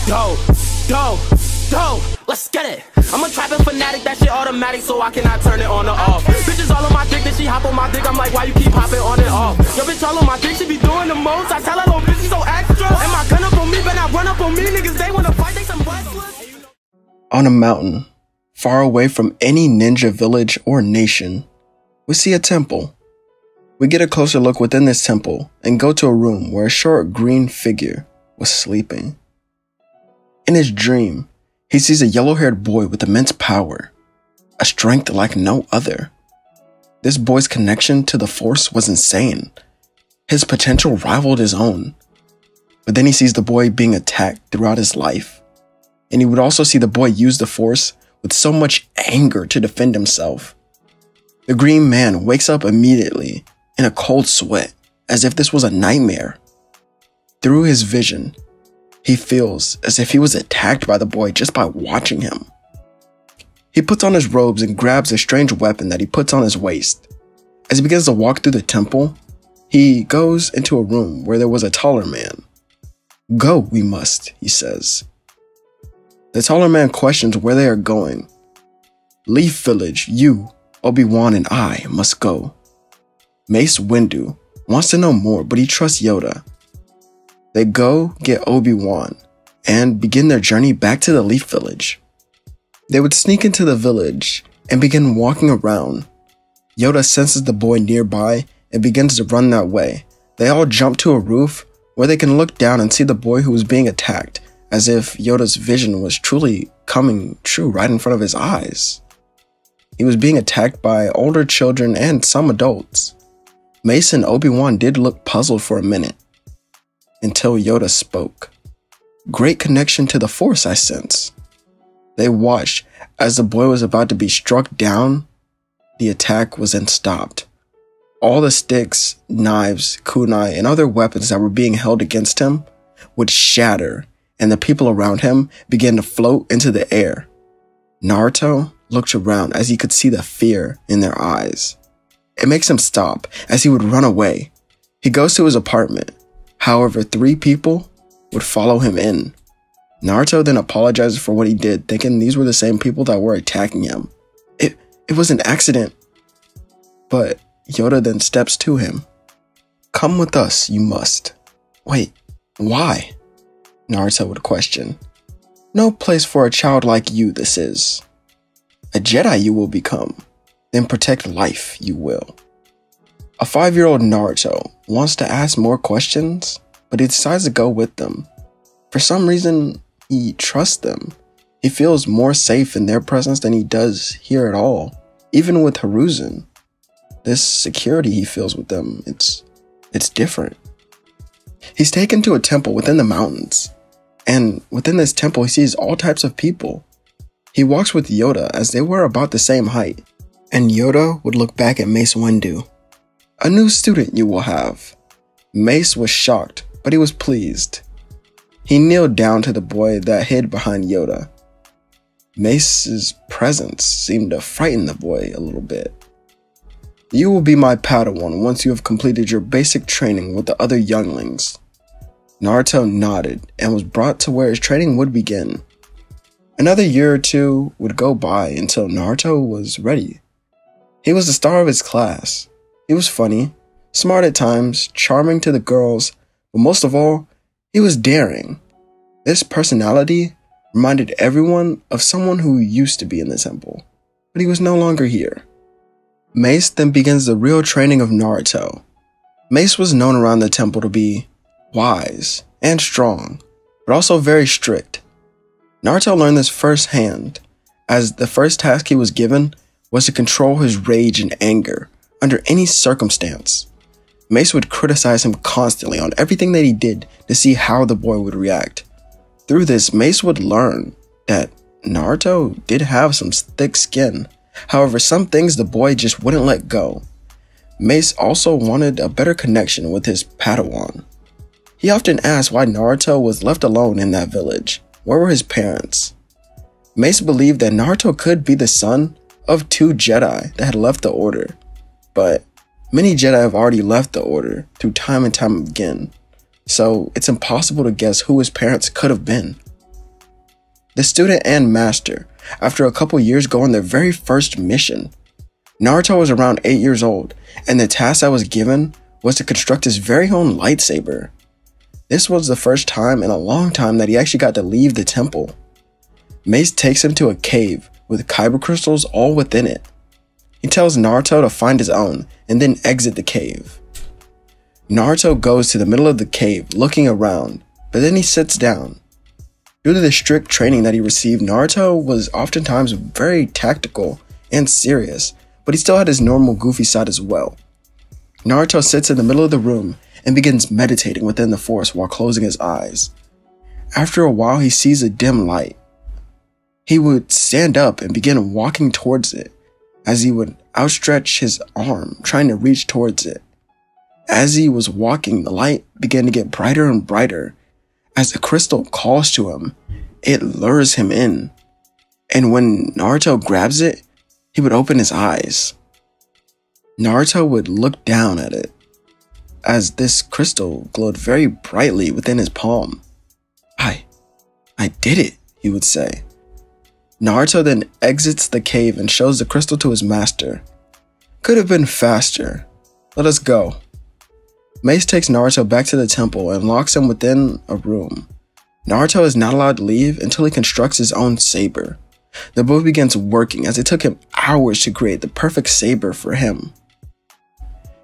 Go, go, go, let's get it. I'm a trapping fanatic, that shit automatic, so I cannot turn it on or off. Bitches all on my dick, then she hop on my dick, I'm like, why you keep hopping on and off? Your bitch all on my dick, she be doing the most. I tell her, little bitch, she so extra. And my gun up on me, but not run up on me. Niggas, they wanna fight, they some wrestlers. On a mountain, far away from any ninja village or nation, we see a temple. We get a closer look within this temple and go to a room where a short green figure was sleeping. In his dream, he sees a yellow-haired boy with immense power, a strength like no other. This boy's connection to the Force was insane. His potential rivaled his own. But then he sees the boy being attacked throughout his life. And he would also see the boy use the Force with so much anger to defend himself. The green man wakes up immediately in a cold sweat, as if this was a nightmare. Through his vision, he feels as if he was attacked by the boy just by watching him. He puts on his robes and grabs a strange weapon that he puts on his waist. As he begins to walk through the temple, he goes into a room where there was a taller man. "Go, we must," he says. The taller man questions where they are going. "Leaf Village, you, Obi-Wan, and I must go." Mace Windu wants to know more, but he trusts Yoda. They go get Obi-Wan and begin their journey back to the Leaf Village. They would sneak into the village and begin walking around. Yoda senses the boy nearby and begins to run that way. They all jump to a roof where they can look down and see the boy who was being attacked, as if Yoda's vision was truly coming true right in front of his eyes. He was being attacked by older children and some adults. Mace and Obi-Wan did look puzzled for a minute, until Yoda spoke. "Great connection to the Force, I sense." They watched as the boy was about to be struck down. The attack was then stopped. All the sticks, knives, kunai, and other weapons that were being held against him would shatter, and the people around him began to float into the air. Naruto looked around as he could see the fear in their eyes. It makes him stop as he would run away. He goes to his apartment. However, 3 people would follow him in. Naruto then apologizes for what he did, thinking these were the same people that were attacking him. It was an accident. But Yoda then steps to him. "Come with us, you must." "Wait, why?" Naruto would question. "No place for a child like you, this is. A Jedi you will become. Then protect life, you will." A 5-year-old Naruto wants to ask more questions, but he decides to go with them. For some reason, he trusts them. He feels more safe in their presence than he does here at all. Even with Hiruzen, this security he feels with them, it's different. He's taken to a temple within the mountains, and within this temple he sees all types of people. He walks with Yoda as they were about the same height, and Yoda would look back at Mace Windu. "A new student you will have." Mace was shocked, but he was pleased. He kneeled down to the boy that hid behind Yoda. Mace's presence seemed to frighten the boy a little bit. "You will be my Padawan once you have completed your basic training with the other younglings." Naruto nodded and was brought to where his training would begin. Another year or 2 would go by until Naruto was ready. He was the star of his class. He was funny, smart at times, charming to the girls, but most of all, he was daring. This personality reminded everyone of someone who used to be in the temple, but he was no longer here. Mace then begins the real training of Naruto. Mace was known around the temple to be wise and strong, but also very strict. Naruto learned this firsthand, as the first task he was given was to control his rage and anger under any circumstance. Mace would criticize him constantly on everything that he did to see how the boy would react. Through this, Mace would learn that Naruto did have some thick skin. However, some things the boy just wouldn't let go. Mace also wanted a better connection with his Padawan. He often asked why Naruto was left alone in that village. Where were his parents? Mace believed that Naruto could be the son of 2 Jedi that had left the Order, but many Jedi have already left the Order through time and time again, so it's impossible to guess who his parents could have been. the student and master, after a couple years, go on their very first mission. Naruto was around 8 years old, and the task that was given was to construct his very own lightsaber. This was the first time in a long time that he actually got to leave the temple. Mace takes him to a cave with kyber crystals all within it. He tells Naruto to find his own and then exit the cave. Naruto goes to the middle of the cave looking around, but then he sits down. Due to the strict training that he received, Naruto was oftentimes very tactical and serious, but he still had his normal goofy side as well. Naruto sits in the middle of the room and begins meditating within the forest while closing his eyes. After a while, he sees a dim light. He would stand up and begin walking towards it, as he would outstretch his arm, trying to reach towards it. As he was walking, the light began to get brighter and brighter. As the crystal calls to him, it lures him in. And when Naruto grabs it, he would open his eyes. Naruto would look down at it, as this crystal glowed very brightly within his palm. I did it, he would say. Naruto then exits the cave and shows the crystal to his master. Could have been faster. Let us go. Mace takes Naruto back to the temple and locks him within a room. Naruto is not allowed to leave until he constructs his own saber. The boy begins working as it took him hours to create the perfect saber for him.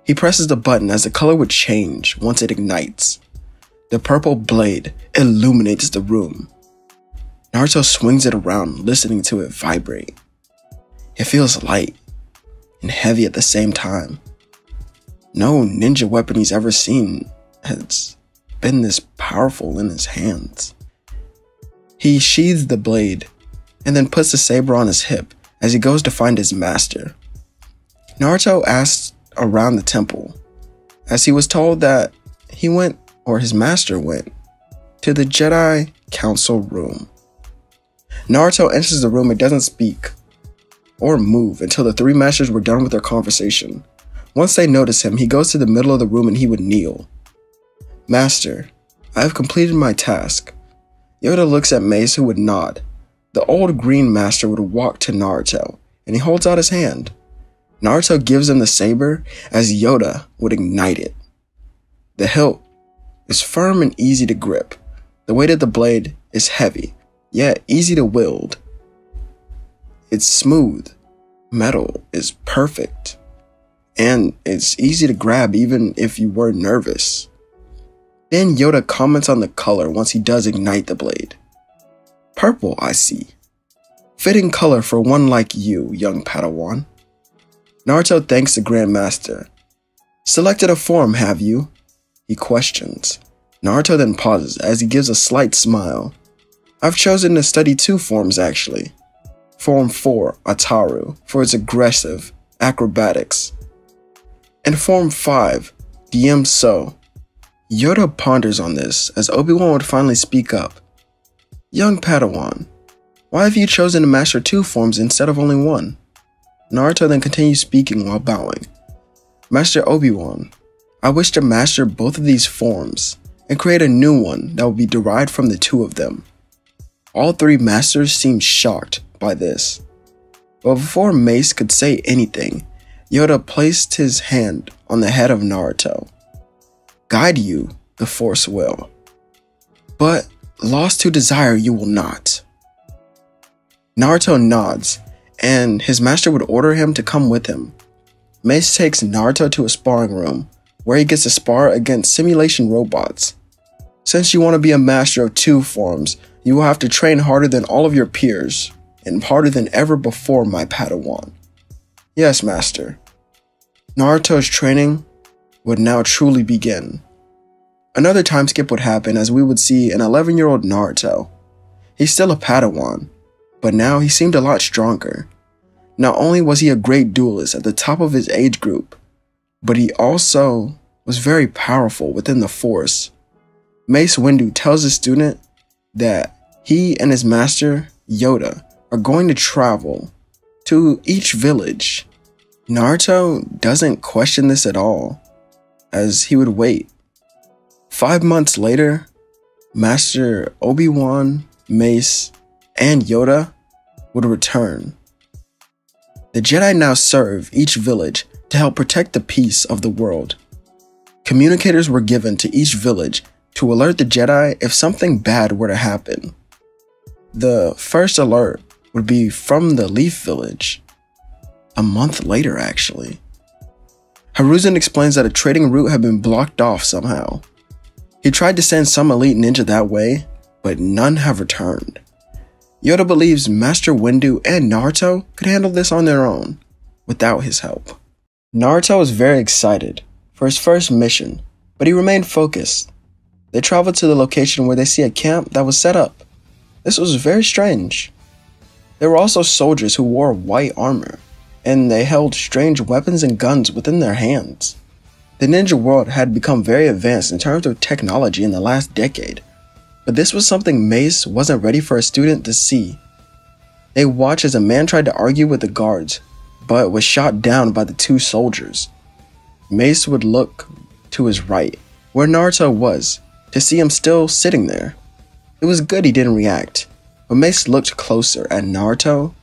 He presses the button as the color would change once it ignites. The purple blade illuminates the room. Naruto swings it around, listening to it vibrate. It feels light and heavy at the same time. No ninja weapon he's ever seen has been this powerful in his hands. He sheathes the blade and then puts the saber on his hip as he goes to find his master. Naruto asks around the temple, as he was told that his master went to the Jedi Council room. Naruto enters the room and doesn't speak or move until the three masters were done with their conversation. Once they notice him, he goes to the middle of the room and he would kneel. Master, I have completed my task. Yoda looks at Mace, who would nod. The old green master would walk to Naruto and he holds out his hand. Naruto gives him the saber as Yoda would ignite it. The hilt is firm and easy to grip. The weight of the blade is heavy, yet easy to wield. It's smooth. Metal is perfect. And it's easy to grab even if you were nervous. Then Yoda comments on the color once he does ignite the blade. Purple, I see. Fitting color for one like you, young Padawan. Naruto thanks the Grand Master. Selected a form, have you? He questions. Naruto then pauses as he gives a slight smile. I've chosen to study 2 forms actually. Form 4, Ataru, for its aggressive acrobatics. And Form 5, Diemso. Yoda ponders on this as Obi-Wan would finally speak up. Young Padawan, why have you chosen to master 2 forms instead of only 1? Naruto then continues speaking while bowing. Master Obi-Wan, I wish to master both of these forms and create a new one that will be derived from the 2 of them. All 3 masters seemed shocked by this. But before Mace could say anything, Yoda placed his hand on the head of Naruto. Guide you, the Force will. But lost to desire you will not. Naruto nods, and his master would order him to come with him. Mace takes Naruto to a sparring room, where he gets to spar against simulation robots. Since you want to be a master of 2 forms, you will have to train harder than all of your peers, and harder than ever before, my Padawan. Yes, master. Naruto's training would now truly begin. Another time skip would happen as we would see an 11-year-old Naruto. He's still a Padawan, but now he seemed a lot stronger. Not only was he a great duelist at the top of his age group, but he also was very powerful within the Force. Mace Windu tells the student that he and his master, Yoda, are going to travel to each village. Naruto doesn't question this at all, as he would wait. 5 months later, Master Obi-Wan, Mace, and Yoda would return. The Jedi now serve each village to help protect the peace of the world. Communicators were given to each village to alert the Jedi if something bad were to happen. The first alert would be from the Leaf Village. A month later, actually. Hiruzen explains that a trading route had been blocked off somehow. He tried to send some elite ninja that way, but none have returned. Yoda believes Master Windu and Naruto could handle this on their own, without his help. Naruto was very excited for his first mission, but he remained focused. They traveled to the location where they see a camp that was set up. This was very strange. There were also soldiers who wore white armor, and they held strange weapons and guns within their hands. The ninja world had become very advanced in terms of technology in the last decade, but this was something Mace wasn't ready for a student to see. They watched as a man tried to argue with the guards, but was shot down by the two soldiers. Mace would look to his right, where Naruto was, to see him still sitting there. It was good he didn't react, but Mace looked closer at Naruto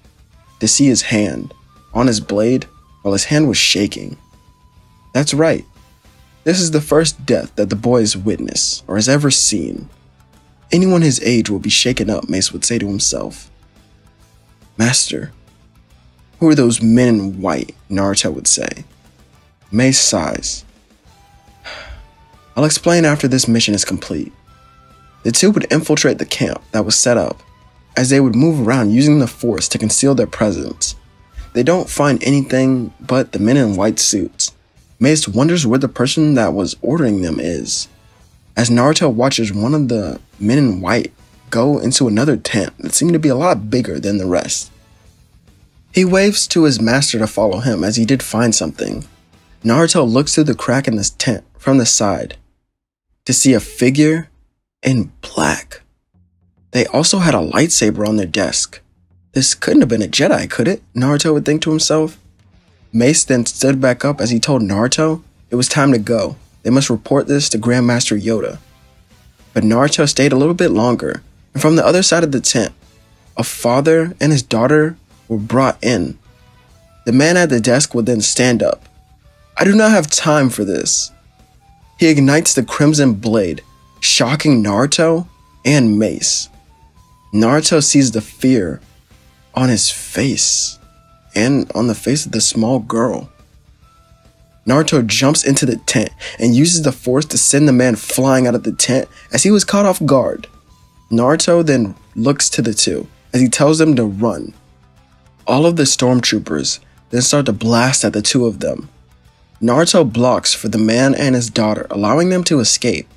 to see his hand on his blade while his hand was shaking. That's right. This is the first death that the boy has witnessed or has ever seen. Anyone his age will be shaken up, Mace would say to himself. Master, who are those men in white? Naruto would say. Mace sighs. I'll explain after this mission is complete. The two would infiltrate the camp that was set up, as they would move around using the Force to conceal their presence. They don't find anything but the men in white suits. Mace wonders where the person that was ordering them is, as Naruto watches one of the men in white go into another tent that seemed to be a lot bigger than the rest. He waves to his master to follow him as he did find something. Naruto looks through the crack in this tent from the side to see a figure in black. They also had a lightsaber on their desk. This couldn't have been a Jedi, could it? Naruto would think to himself. Mace then stood back up as he told Naruto it was time to go. They must report this to Grandmaster Yoda. But Naruto stayed a little bit longer, and from the other side of the tent, a father and his daughter were brought in. The man at the desk would then stand up. I do not have time for this. He ignites the Crimson Blade, shocking Naruto and Mace. Naruto sees the fear on his face and on the face of the small girl. Naruto jumps into the tent and uses the Force to send the man flying out of the tent as he was caught off guard. Naruto then looks to the two as he tells them to run. All of the stormtroopers then start to blast at the two of them. Naruto blocks for the man and his daughter, allowing them to escape.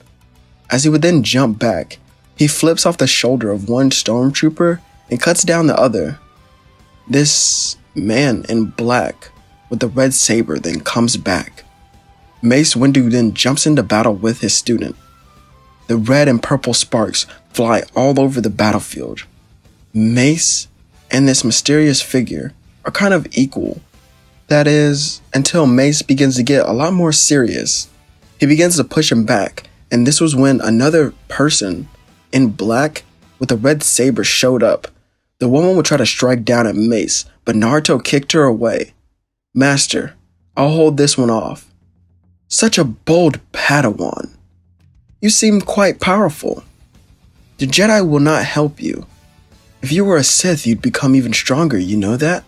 As he would then jump back, he flips off the shoulder of one stormtrooper and cuts down the other. This man in black with the red saber then comes back. Mace Windu then jumps into battle with his student. The red and purple sparks fly all over the battlefield. Mace and this mysterious figure are kind of equal. That is, until Mace begins to get a lot more serious. He begins to push him back, and this was when another person in black with a red saber showed up. The woman would try to strike down at Mace, but Naruto kicked her away. Master, I'll hold this one off. Such a bold Padawan. You seem quite powerful. The Jedi will not help you. If you were a Sith, you'd become even stronger, you know that?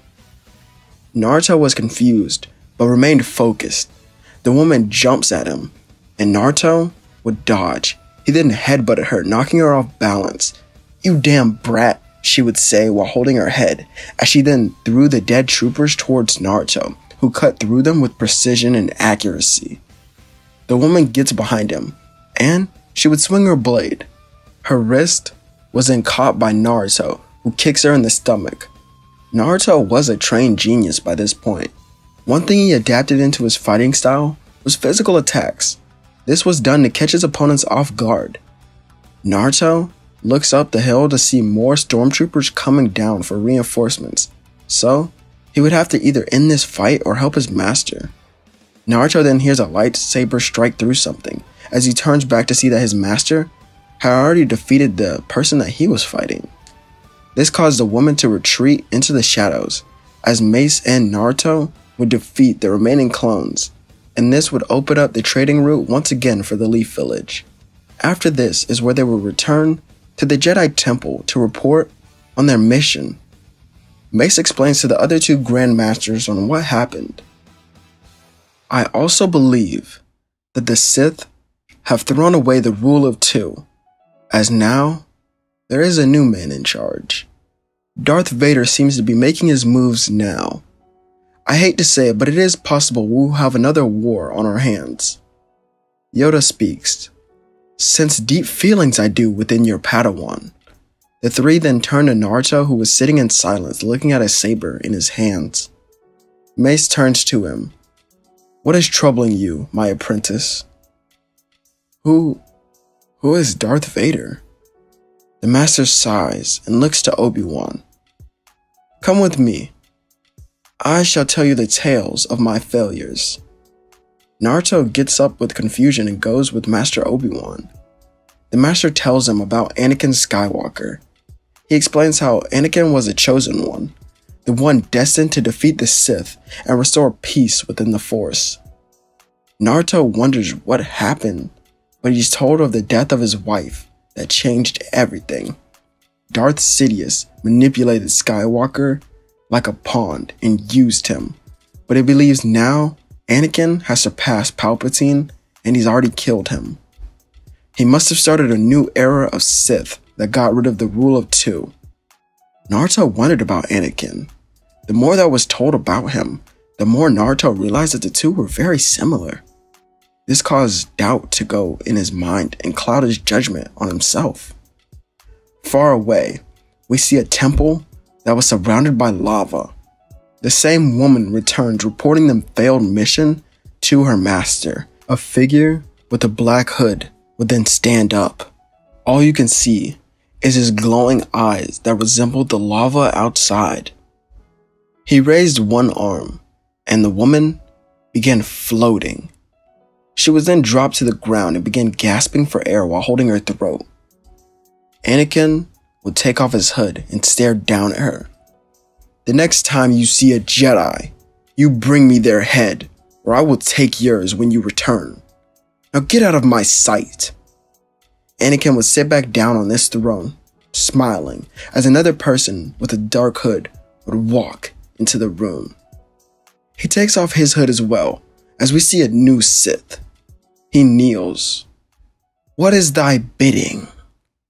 Naruto was confused, but remained focused. The woman jumps at him, and Naruto would dodge. He then headbutted her, knocking her off balance. You damn brat, she would say while holding her head, as she then threw the dead troopers towards Naruto, who cut through them with precision and accuracy. The woman gets behind him, and she would swing her blade. Her wrist was then caught by Naruto, who kicks her in the stomach. Naruto was a trained genius by this point. One thing he adapted into his fighting style was physical attacks. This was done to catch his opponents off guard. Naruto looks up the hill to see more stormtroopers coming down for reinforcements, so he would have to either end this fight or help his master. Naruto then hears a lightsaber strike through something as he turns back to see that his master had already defeated the person that he was fighting. This caused the woman to retreat into the shadows, as Mace and Naruto would defeat the remaining clones, and this would open up the trading route once again for the Leaf Village. After this is where they would return to the Jedi Temple to report on their mission. Mace explains to the other two Grandmasters on what happened. I also believe that the Sith have thrown away the rule of two, as now there is a new man in charge. Darth Vader seems to be making his moves now. I hate to say it, but it is possible we'll have another war on our hands. Yoda speaks. Sense deep feelings I do within your Padawan. The three then turn to Naruto, who was sitting in silence looking at a saber in his hands. Mace turns to him. What is troubling you, my apprentice? Who is Darth Vader? The master sighs and looks to Obi-Wan. Come with me. I shall tell you the tales of my failures. Naruto gets up with confusion and goes with Master Obi-Wan. The master tells him about Anakin Skywalker. He explains how Anakin was a chosen one, the one destined to defeat the Sith and restore peace within the Force. Naruto wonders what happened, but he's told of the death of his wife that changed everything. Darth Sidious manipulated Skywalker like a pawn and used him, but he believes now Anakin has surpassed Palpatine and he's already killed him. He must have started a new era of Sith that got rid of the rule of two. Naruto wondered about Anakin. The more that was told about him, the more Naruto realized that the two were very similar. This caused doubt to go in his mind and cloud his judgment on himself. Far away, we see a temple that was surrounded by lava. The same woman returns reporting the failed mission to her master. A figure with a black hood would then stand up. All you can see is his glowing eyes that resembled the lava outside. He raised one arm, and the woman began floating. She was then dropped to the ground and began gasping for air while holding her throat. Anakin would take off his hood and stare down at her. The next time you see a Jedi, you bring me their head, or I will take yours when you return. Now get out of my sight. Anakin would sit back down on this throne, smiling, as another person with a dark hood would walk into the room. He takes off his hood as well, as we see a new Sith. He kneels. What is thy bidding?